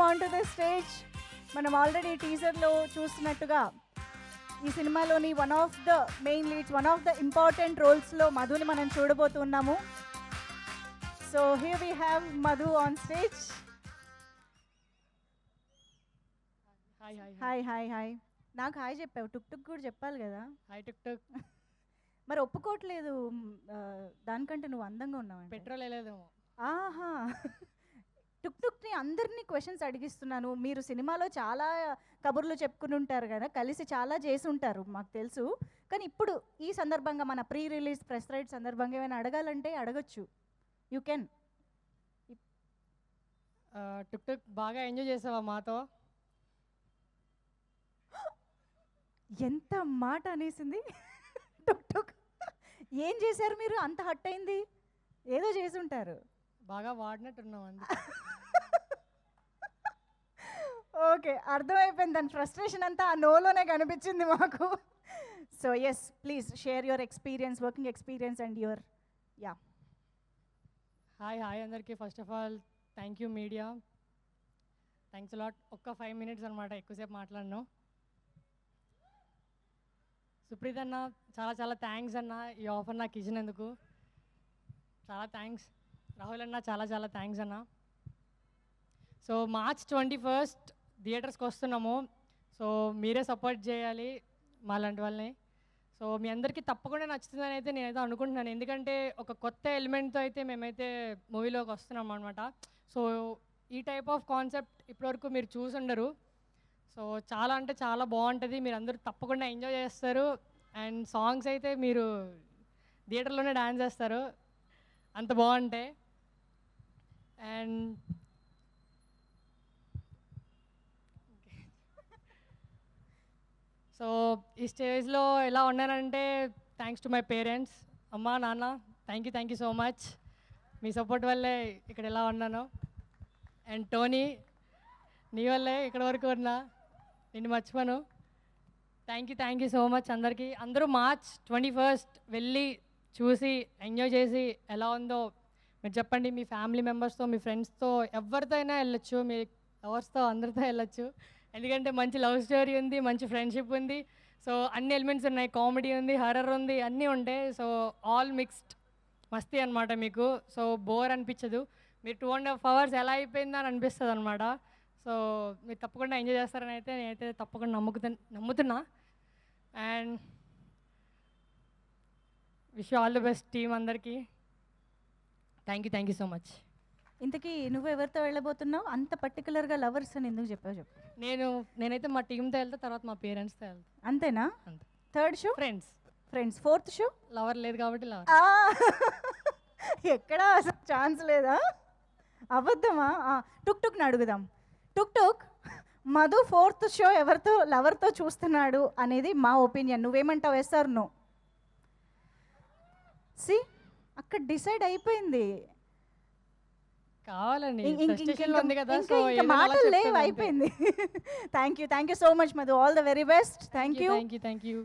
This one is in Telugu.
On to the stage. మనం ఆల్రెడీ టీజర్లో చూస్తున్నట్టుగా ఈ సినిమాలోని one of the main leads, one of the important రోల్స్లో మధుని మనం చూడబోతున్నాము. So here we have Madhu on stage. Hi hi hi hi hi. నాకు హాయ్ చెప్పావు, టుక్ టుక్ కూడా చెప్పాలి కదా. Hi tick tock. మరి ఒప్పుకోవట్లేదు, దానికంటే నువ్వు అందంగా ఉన్నావు. పెట్రోల్ వేయలేదేమో. ఆహా, టుక్ టుక్ని అందరినీ క్వశ్చన్స్ అడిగిస్తున్నాను. మీరు సినిమాలో చాలా కబుర్లు చెప్పుకుని ఉంటారు కదా, కలిసి చాలా చేసి ఉంటారు మాకు తెలుసు. కానీ ఇప్పుడు ఈ సందర్భంగా మన ప్రీ రిలీజ్ ప్రెస్ రైట్ సందర్భంగా ఏమైనా అడగాలంటే అడగచ్చు. You can. టిక్ టాక్ బాగా ఎంజాయ్ చేసావా మాతో? ఎంత మాట అనేసింది టుక్ టుక్. ఏం చేశారు మీరు అంత హట్ అయింది? ఏదో చేసి ఉంటారు. బాగా వాడినట్టున్నావు అంది. ఓకే, అర్థమైపోయింది. దాని ఫ్రస్ట్రేషన్ అంతా ఆ నోలోనే కనిపించింది మాకు. So yes, please share your experience, working experience and your yeah. Hi hi అందరికీ. First of all thank you media, thanks lot. ఒక్క 5 minutes అనమాట, ఎక్కువసేపు మాట్లాడను. సుప్రీత్ అన్న చాలా చాలా థ్యాంక్స్ అన్న, ఈ ఆఫర్ నాకు ఇచ్చినందుకు చాలా థ్యాంక్స్. రాహుల్ అన్న చాలా చాలా థ్యాంక్స్ అన్న. సో March 21st థియేటర్స్కి వస్తున్నాము. సో మీరే సపోర్ట్ చేయాలి మా లాంటి వాళ్ళని. సో మీ అందరికీ తప్పకుండా నచ్చుతుందని అయితే నేనైతే అనుకుంటున్నాను. ఎందుకంటే ఒక కొత్త ఎలిమెంట్తో అయితే మేమైతే మూవీలోకి వస్తున్నాం అనమాట. సో ఈ టైప్ ఆఫ్ కాన్సెప్ట్ ఇప్పటివరకు మీరు చూసి ఉండరు. సో చాలా అంటే చాలా బాగుంటుంది, మీరు అందరూ తప్పకుండా ఎంజాయ్ చేస్తారు. అండ్ సాంగ్స్ అయితే మీరు థియేటర్లోనే డాన్స్ చేస్తారు, అంత బాగుంటాయి. అండ్ సో ఈ స్టేజ్లో ఎలా ఉన్నానంటే థ్యాంక్స్ టు మై పేరెంట్స్, అమ్మ నాన్న. Thank you so much. Me support వల్లే ఇక్కడ ఎలా ఉన్నాను. అండ్ టోనీ, నీ వల్లే ఇక్కడ వరకు ఉన్నా, నిన్ను మర్చిపోను. థ్యాంక్ యూ సో మచ్ అందరికీ. అందరూ March 21st వెళ్ళి చూసి ఎంజాయ్ చేసి ఎలా ఉందో మీరు చెప్పండి. మీ ఫ్యామిలీ మెంబర్స్తో, మీ ఫ్రెండ్స్తో, ఎవరితో అయినా వెళ్ళొచ్చు, మీ లవర్స్తో, అందరితో వెళ్ళొచ్చు. ఎందుకంటే మంచి లవ్ స్టోరీ ఉంది, మంచి ఫ్రెండ్షిప్ ఉంది. సో అన్ని ఎలిమెంట్స్ ఉన్నాయి, కామెడీ ఉంది, హర్రర్ ఉంది, అన్నీ ఉంటాయి. సో ఆల్ మిక్స్డ్ మస్తీ అనమాట మీకు. సో బోర్ అనిపించదు, మీరు 2.5 hours ఎలా అయిపోయిందా అని అనిపిస్తుంది అనమాట. సో మీరు తప్పకుండా ఎంజాయ్ చేస్తారని అయితే నేనైతే తప్పకుండా నమ్ముతున్నా. And wish you all the best team అందరికీ. Thank you so much. ఇంతకీ నువ్వు ఎవరితో వెళ్ళబోతున్నావు? అంత పర్టికులర్గా లవర్స్ అని ఎందుకు చెప్పావు చెప్పు. నేనైతే మా టీంతో వెళ్తా, తర్వాత మా పేరెంట్స్తో వెళ్తా. అంతేనా? అంతే. Third show friends, fourth show lover లేదు కాబట్టి లవర్. ఎక్కడా అసలు ఛాన్స్ లేదా? అబద్ధమా? టుక్ టుక్ని అడుగుదాం. టుక్ టుక్, మధు 4th షో ఎవరితో లవర్తో చూస్తున్నాడు అనేది మా ఒపీనియన్. నువ్వేమంటావు? SR no? సి, అక్కడ డిసైడ్ అయిపోయింది. కావాలండి మాటలు లేవు, అయిపోయింది. Thank you so much Madhu. All the very best. Thank you.